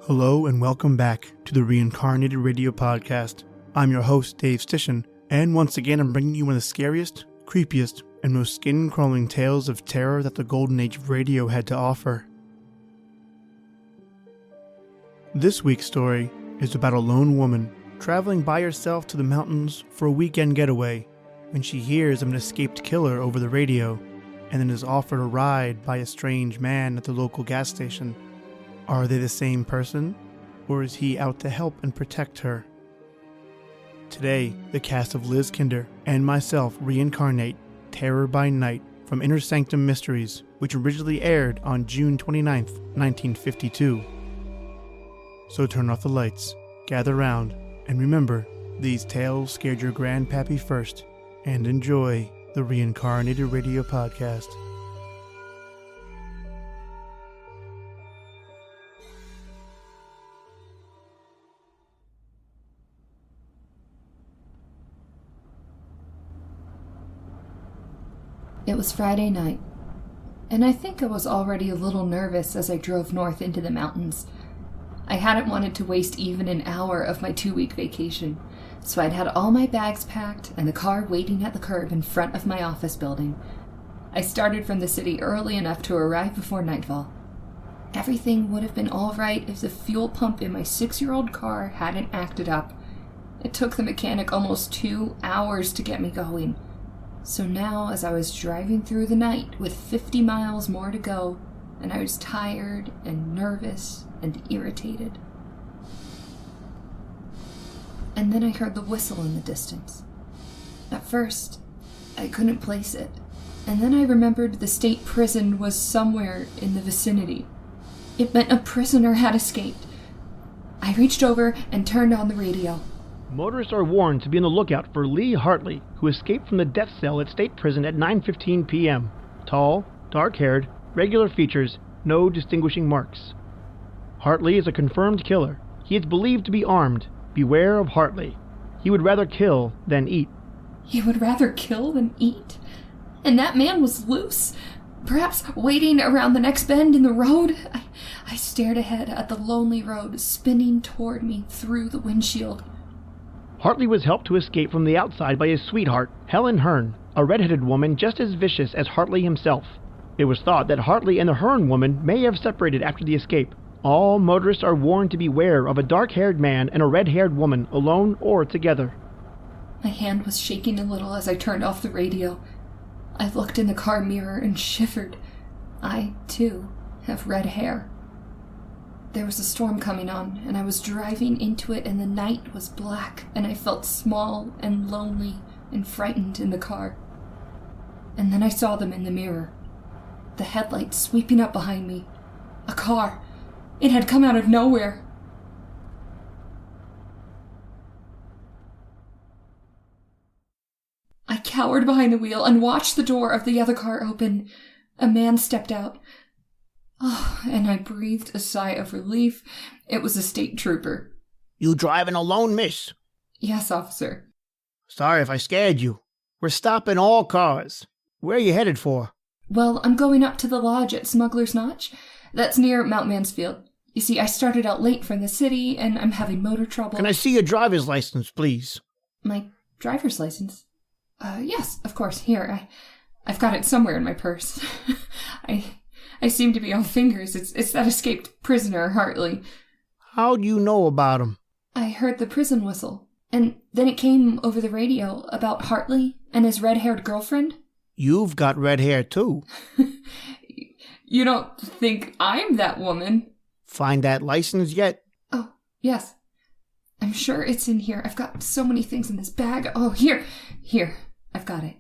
Hello and welcome back to the Reincarnated Radio Podcast. I'm your host, Dave Stishan, and once again I'm bringing you one of the scariest, creepiest, and most skin-crawling tales of terror that the golden age of radio had to offer. This week's story is about a lone woman traveling by herself to the mountains for a weekend getaway when she hears of an escaped killer over the radio and then is offered a ride by a strange man at the local gas station. Are they the same person, or is he out to help and protect her? Today, the cast of Liz Kinder and myself reincarnate Terror by Night from Inner Sanctum Mysteries, which originally aired on June 29th, 1952. So turn off the lights, gather round, and remember, these tales scared your grandpappy first, and enjoy the Reincarnated Radio Podcast. It was Friday night, and I think I was already a little nervous as I drove north into the mountains. I hadn't wanted to waste even an hour of my 2-week vacation, so I'd had all my bags packed and the car waiting at the curb in front of my office building. I started from the city early enough to arrive before nightfall. Everything would have been all right if the fuel pump in my 6-year-old car hadn't acted up. It took the mechanic almost 2 hours to get me going. So now, as I was driving through the night with 50 miles more to go, and I was tired and nervous and irritated. And then I heard the whistle in the distance. At first, I couldn't place it, and then I remembered the state prison was somewhere in the vicinity. It meant a prisoner had escaped. I reached over and turned on the radio. Motorists are warned to be on the lookout for Lee Hartley, who escaped from the death cell at state prison at 9:15 p.m. Tall, dark-haired, regular features, no distinguishing marks. Hartley is a confirmed killer. He is believed to be armed. Beware of Hartley. He would rather kill than eat. He would rather kill than eat? And that man was loose, perhaps waiting around the next bend in the road. I stared ahead at the lonely road spinning toward me through the windshield. Hartley was helped to escape from the outside by his sweetheart, Helen Hearn, a red-headed woman just as vicious as Hartley himself. It was thought that Hartley and the Hearn woman may have separated after the escape. All motorists are warned to beware of a dark-haired man and a red-haired woman, alone or together. My hand was shaking a little as I turned off the radio. I looked in the car mirror and shivered. I, too, have red hair. There was a storm coming on, and I was driving into it, and the night was black, and I felt small and lonely and frightened in the car. And then I saw them in the mirror. The headlights sweeping up behind me. A car. It had come out of nowhere. I cowered behind the wheel and watched the door of the other car open. A man stepped out. Oh, and I breathed a sigh of relief. It was a state trooper. You driving alone, miss? Yes, officer. Sorry if I scared you. We're stopping all cars. Where are you headed for? Well, I'm going up to the lodge at Smuggler's Notch. That's near Mount Mansfield. You see, I started out late from the city, and I'm having motor trouble. Can I see your driver's license, please? My driver's license? Yes, of course. Here, I've got it somewhere in my purse. I seem to be on fingers. It's that escaped prisoner, Hartley. How do you know about him? I heard the prison whistle, and then it came over the radio about Hartley and his red-haired girlfriend. You've got red hair, too. You don't think I'm that woman? Find that license yet? Oh, yes. I'm sure it's in here. I've got so many things in this bag. Oh, here. I've got it.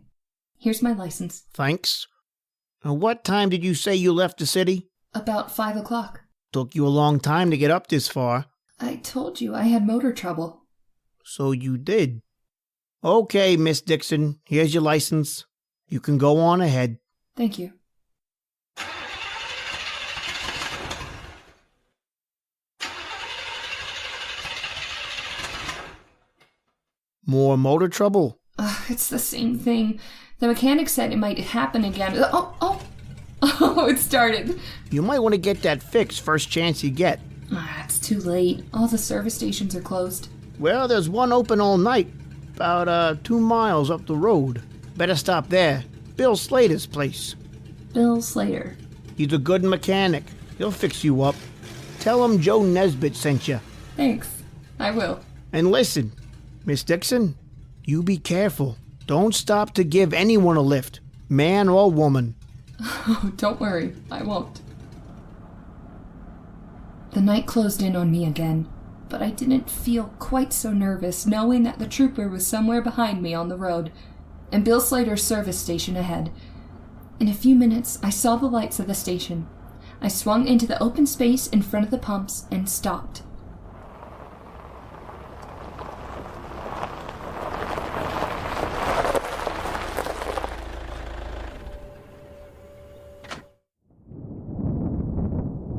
Here's my license. Thanks. What time did you say you left the city? About 5 o'clock. Took you a long time to get up this far. I told you I had motor trouble. So you did. Okay, Miss Dixon, here's your license. You can go on ahead. Thank you. More motor trouble? It's the same thing. The mechanic said it might happen again. Oh, it started. You might want to get that fixed first chance you get. It's too late. All the service stations are closed. Well, there's one open all night, about 2 miles up the road. Better stop there. Bill Slater's place. Bill Slater. He's a good mechanic. He'll fix you up. Tell him Joe Nesbitt sent you. Thanks. I will. And listen, Miss Dixon, you be careful. Don't stop to give anyone a lift, man or woman. Oh, don't worry. I won't. The night closed in on me again, but I didn't feel quite so nervous knowing that the trooper was somewhere behind me on the road, and Bill Slater's service station ahead. In a few minutes, I saw the lights of the station. I swung into the open space in front of the pumps and stopped.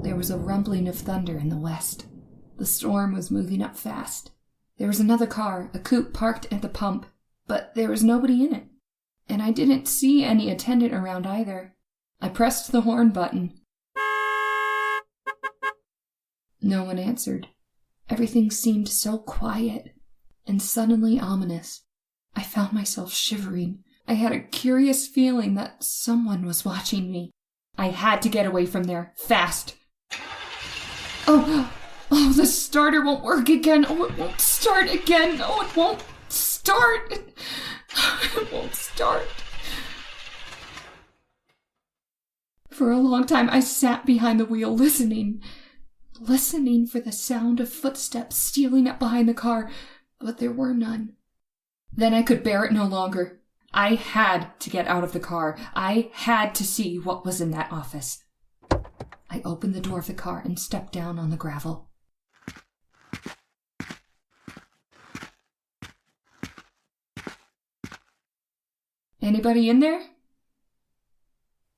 There was a rumbling of thunder in the west. The storm was moving up fast. There was another car, a coupe, parked at the pump, but there was nobody in it. And I didn't see any attendant around either. I pressed the horn button. No one answered. Everything seemed so quiet and suddenly ominous. I found myself shivering. I had a curious feeling that someone was watching me. I had to get away from there, fast. Oh, the starter won't work again. Oh, it won't start again. Oh, it won't start. It won't start. For a long time, I sat behind the wheel, listening for the sound of footsteps stealing up behind the car, but there were none. Then I could bear it no longer. I had to get out of the car. I had to see what was in that office. I opened the door of the car and stepped down on the gravel. Anybody in there?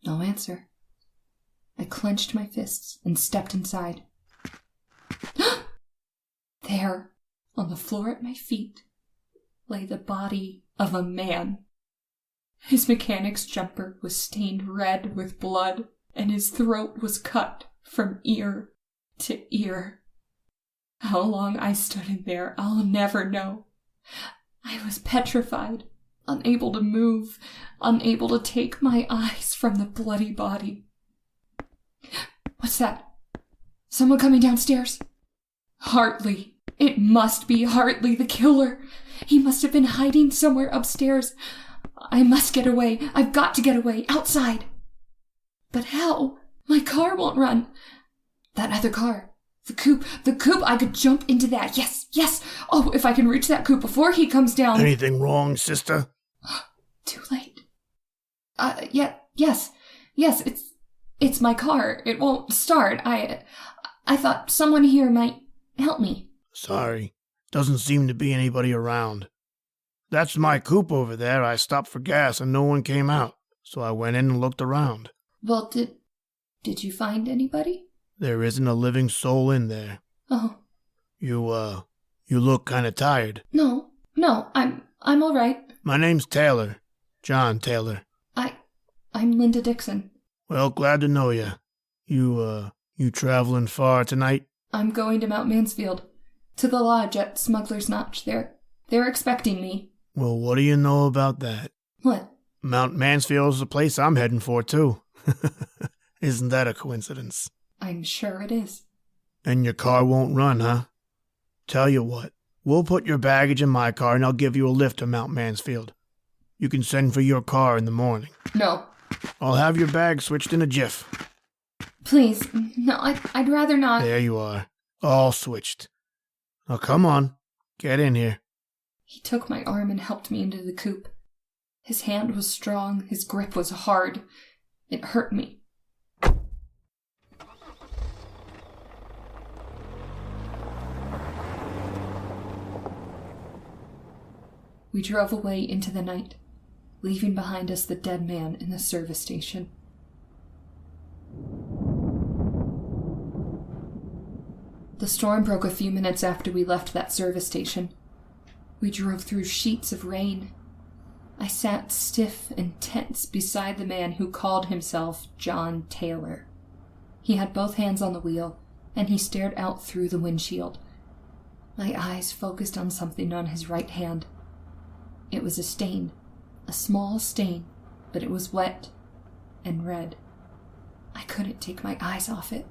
No answer. I clenched my fists and stepped inside. There, on the floor at my feet, lay the body of a man. His mechanic's jumper was stained red with blood, and his throat was cut from ear to ear. How long I stood in there, I'll never know. I was petrified, unable to move, unable to take my eyes from the bloody body. What's that? Someone coming downstairs? Hartley. It must be Hartley, the killer. He must have been hiding somewhere upstairs. I must get away. I've got to get away. Outside. But how? My car won't run. That other car. The coupe. I could jump into that. Yes. Oh, if I can reach that coupe before he comes down. Anything wrong, sister? Too late. Yes. It's my car. It won't start. I thought someone here might help me. Sorry. Doesn't seem to be anybody around. That's my coupe over there. I stopped for gas and no one came out, so I went in and looked around. Well, did you find anybody? There isn't a living soul in there. Oh. You look kind of tired. No, I'm all right. My name's Taylor. John Taylor. I'm Linda Dixon. Well, glad to know you. You traveling far tonight? I'm going to Mount Mansfield. To the lodge at Smuggler's Notch. They're expecting me. Well, what do you know about that? What? Mount Mansfield's the place I'm heading for, too. Isn't that a coincidence? I'm sure it is. And your car won't run, huh? Tell you what, we'll put your baggage in my car and I'll give you a lift to Mount Mansfield. You can send for your car in the morning. No. I'll have your bag switched in a jiff. Please, no, I'd rather not. There you are, all switched. Now come on, get in here. He took my arm and helped me into the coupe. His hand was strong, his grip was hard. It hurt me. We drove away into the night, leaving behind us the dead man in the service station. The storm broke a few minutes after we left that service station. We drove through sheets of rain. I sat stiff and tense beside the man who called himself John Taylor. He had both hands on the wheel, and he stared out through the windshield. My eyes focused on something on his right hand. It was a stain, a small stain, but it was wet and red. I couldn't take my eyes off it.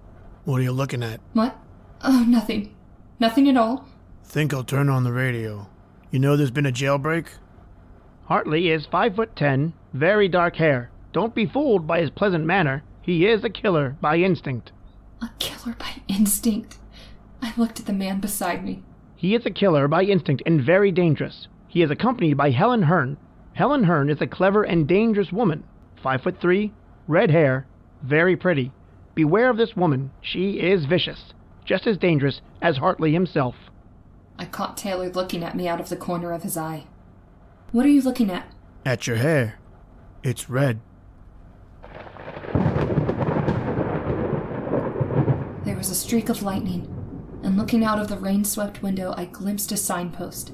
What are you looking at? What? Oh, nothing. Nothing at all. Think I'll turn on the radio. You know there's been a jailbreak? Hartley is 5'10", very dark hair. Don't be fooled by his pleasant manner. He is a killer by instinct. A killer by instinct? I looked at the man beside me. He is a killer by instinct and very dangerous. He is accompanied by Helen Hearn. Helen Hearn is a clever and dangerous woman. 5'3", red hair, very pretty. Beware of this woman. She is vicious, just as dangerous as Hartley himself. I caught Taylor looking at me out of the corner of his eye. What are you looking at? At your hair. It's red. There was a streak of lightning, and looking out of the rain-swept window, I glimpsed a signpost.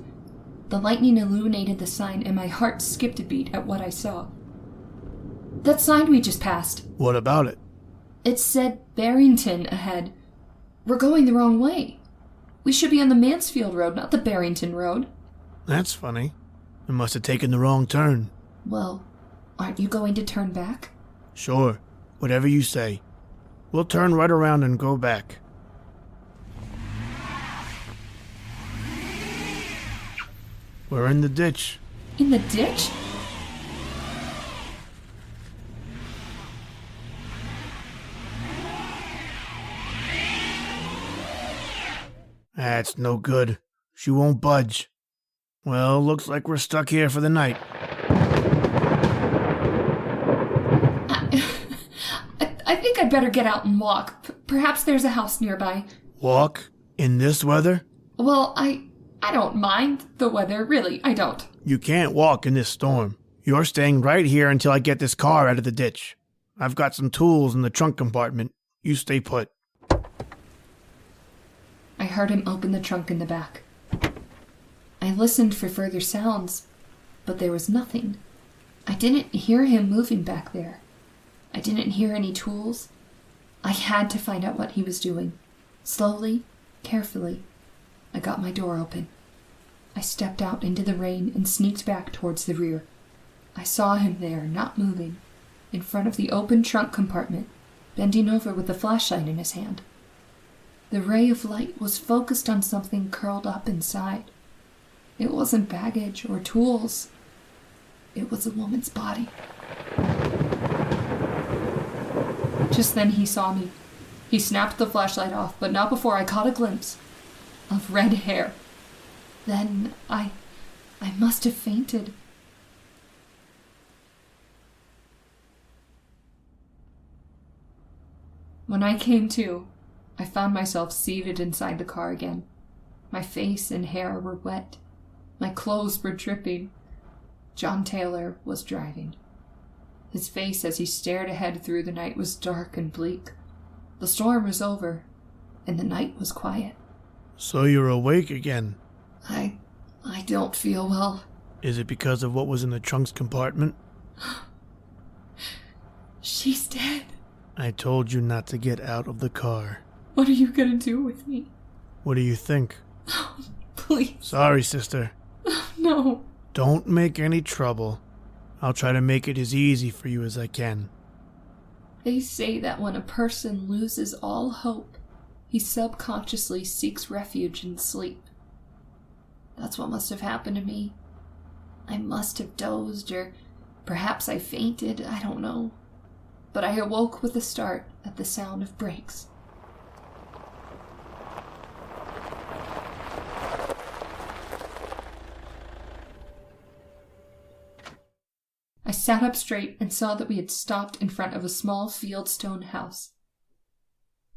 The lightning illuminated the sign, and my heart skipped a beat at what I saw. That sign we just passed. What about it? It said Barrington ahead. We're going the wrong way. We should be on the Mansfield Road, not the Barrington Road. That's funny. I must have taken the wrong turn. Well, aren't you going to turn back? Sure. Whatever you say. We'll turn right around and go back. We're in the ditch. In the ditch? That's no good. She won't budge. Well, looks like we're stuck here for the night. I think I'd better get out and walk. Perhaps there's a house nearby. Walk? In this weather? Well, I don't mind the weather, really, I don't. You can't walk in this storm. You're staying right here until I get this car out of the ditch. I've got some tools in the trunk compartment. You stay put. I heard him open the trunk in the back. I listened for further sounds, but there was nothing. I didn't hear him moving back there. I didn't hear any tools. I had to find out what he was doing. Slowly, carefully, I got my door open. I stepped out into the rain and sneaked back towards the rear. I saw him there, not moving, in front of the open trunk compartment, bending over with a flashlight in his hand. The ray of light was focused on something curled up inside. It wasn't baggage or tools. It was a woman's body. Just then he saw me. He snapped the flashlight off, but not before I caught a glimpse of red hair. Then I must have fainted. When I came to, I found myself seated inside the car again. My face and hair were wet. My clothes were dripping. John Taylor was driving. His face as he stared ahead through the night was dark and bleak. The storm was over, and the night was quiet. So you're awake again? I don't feel well. Is it because of what was in the trunk's compartment? She's dead. I told you not to get out of the car. What are you gonna do with me? What do you think? Oh, please. Sorry, sister. No. Don't make any trouble. I'll try to make it as easy for you as I can. They say that when a person loses all hope, he subconsciously seeks refuge in sleep. That's what must have happened to me. I must have dozed, or perhaps I fainted, I don't know. But I awoke with a start at the sound of brakes. I sat up straight and saw that we had stopped in front of a small fieldstone house.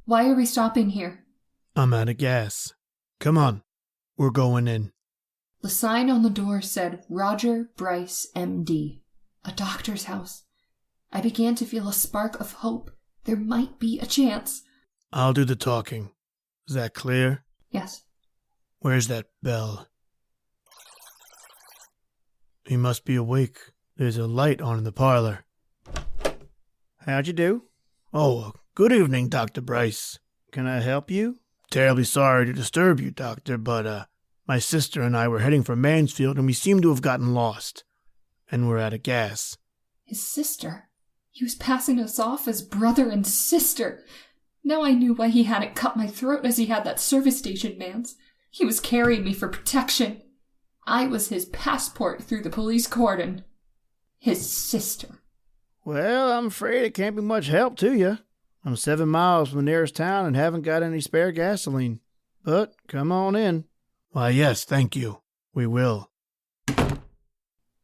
Why are we stopping here? I'm out of gas. Come on, we're going in. The sign on the door said Roger Bryce, M.D., a doctor's house. I began to feel a spark of hope. There might be a chance. I'll do the talking. Is that clear? Yes. Where's that bell? He must be awake. There's a light on in the parlor. How'd you do? Oh, good evening, Dr. Bryce. can I help you? Terribly sorry to disturb you, Doctor, but, my sister and I were heading for Mansfield and we seem to have gotten lost. And we're out of gas. His sister? He was passing us off as brother and sister. Now I knew why he hadn't cut my throat as he had that service station man's. He was carrying me for protection. I was his passport through the police cordon. His sister. Well, I'm afraid it can't be much help to you. I'm 7 miles from the nearest town and haven't got any spare gasoline. But come on in. Why, yes, thank you. We will.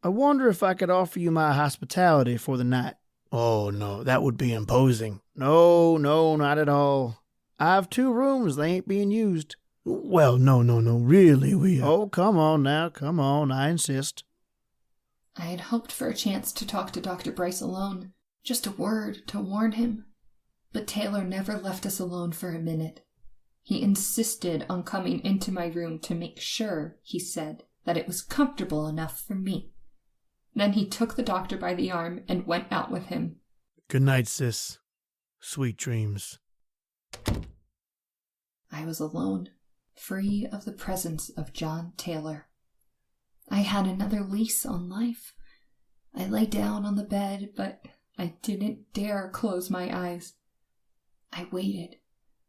I wonder if I could offer you my hospitality for the night. Oh, no, that would be imposing. No, not at all. I've 2 rooms, they ain't being used. Well, no, really, we... Oh, come on now, come on, I insist. I had hoped for a chance to talk to Dr. Bryce alone, just a word to warn him. But Taylor never left us alone for a minute. He insisted on coming into my room to make sure, he said, that it was comfortable enough for me. Then he took the doctor by the arm and went out with him. Good night, sis. Sweet dreams. I was alone, free of the presence of John Taylor. I had another lease on life. I lay down on the bed, but I didn't dare close my eyes. I waited,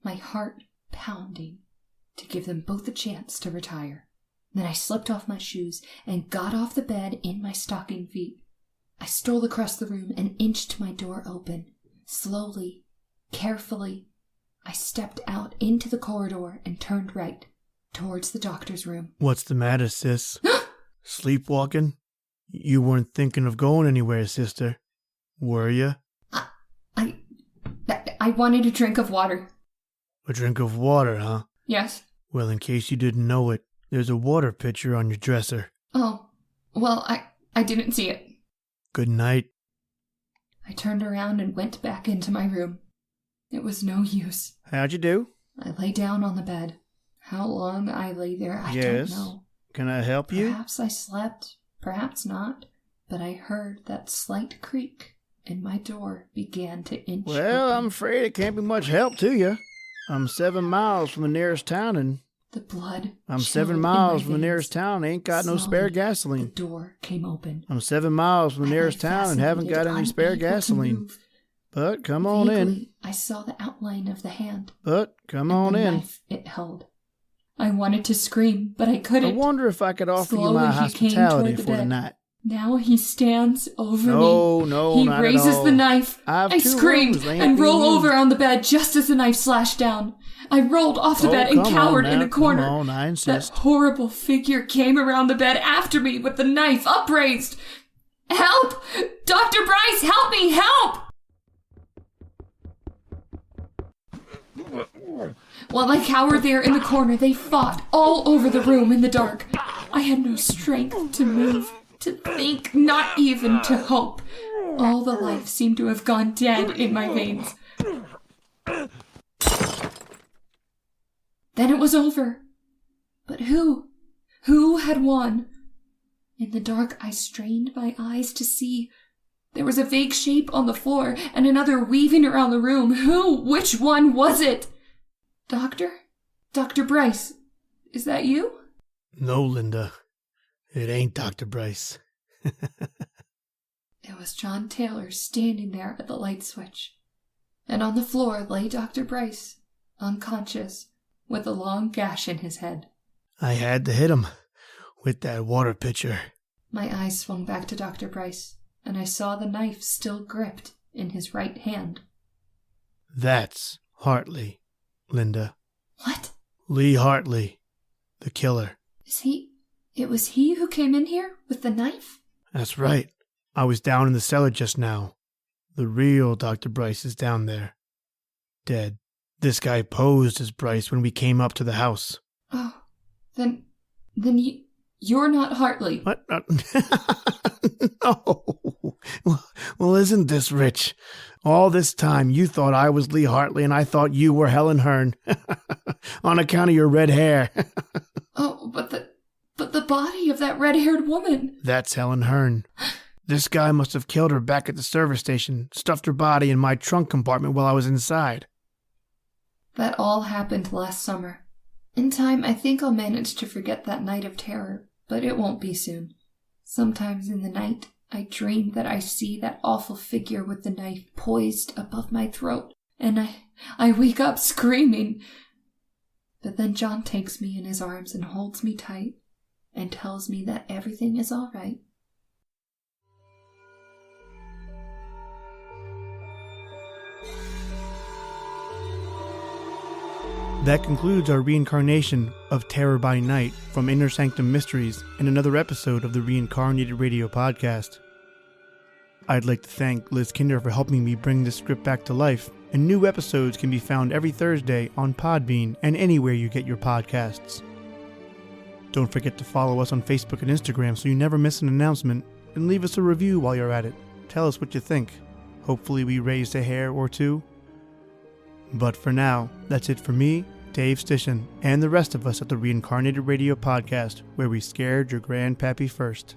my heart pounding, to give them both a chance to retire. Then I slipped off my shoes and got off the bed in my stocking feet. I stole across the room and inched my door open. Slowly, carefully, I stepped out into the corridor and turned right, towards the doctor's room. What's the matter, sis? Sleepwalking? You weren't thinking of going anywhere, sister, were you? I wanted a drink of water. A drink of water, huh? Yes. Well, in case you didn't know it, there's a water pitcher on your dresser. Oh, well, I didn't see it. Good night. I turned around and went back into my room. It was no use. How'd you do? I lay down on the bed. How long I lay there, I don't know. Can I help you? Perhaps I slept, perhaps not, but I heard that slight creak, and my door began to inch Well, open. I'm afraid it can't be much help to you. I'm 7 miles from the nearest town and... The blood I'm chilled 7 in miles my from the veins. nearest town, ain't got no spare Slowly, gasoline. The door came open. I'm 7 miles from the I nearest lay town and haven't got any fascinated, spare unable to gasoline. move. But come on in. Vaguely, I saw the outline of the hand. But come and on the in. knife it held. I wanted to scream, but I couldn't. I wonder if I could offer you Slowly, my he came hospitality toward the for the bed. night. Now he stands over me. No, He not at raises all. the knife. I've I 2 screamed rooms, they ain't and being roll used. over on the bed just as the knife slashed down. I rolled off the bed and come cowered on in now, a corner. Come on, I That insist. horrible figure came around the bed after me with the knife upraised. Help! Dr. Bryce, help me! Help! While I cowered there in the corner, they fought all over the room in the dark. I had no strength to move, to think, not even to hope. All the life seemed to have gone dead in my veins. Then it was over. But who? Who had won? In the dark, I strained my eyes to see. There was a vague shape on the floor and another weaving around the room. Who? Which one was it? Doctor? Dr. Bryce, is that you? No, Linda. It ain't Dr. Bryce. It was John Taylor standing there at the light switch. And on the floor lay Dr. Bryce, unconscious, with a long gash in his head. I had to hit him with that water pitcher. My eyes swung back to Dr. Bryce, and I saw the knife still gripped in his right hand. That's Hartley, Linda. What? Lee Hartley, the killer. It was he who came in here with the knife? That's right. I was down in the cellar just now. The real Dr. Bryce is down there. Dead. This guy posed as Bryce when we came up to the house. Oh, then you're not Hartley. What? No. Well, isn't this rich? All this time you thought I was Lee Hartley and I thought you were Helen Hearn. On account of your red hair. Oh, but the body of that red-haired woman. That's Helen Hearn. This guy must have killed her back at the service station, stuffed her body in my trunk compartment while I was inside. That all happened last summer. In time, I think I'll manage to forget that night of terror, but it won't be soon. Sometimes in the night, I dream that I see that awful figure with the knife poised above my throat, and I wake up screaming. But then John takes me in his arms and holds me tight and tells me that everything is all right. That concludes our reincarnation of Terror by Night from Inner Sanctum Mysteries in another episode of the Reincarnated Radio Podcast. I'd like to thank Liz Kinder for helping me bring this script back to life, and new episodes can be found every Thursday on PodBean and anywhere you get your podcasts. Don't forget to follow us on Facebook and Instagram so you never miss an announcement, and leave us a review while you're at it. Tell us what you think. Hopefully we raised a hair or two. But for now, that's it for me, Dave Stishan, and the rest of us at the Reincarnated Radio Podcast, where we scared your grandpappy first.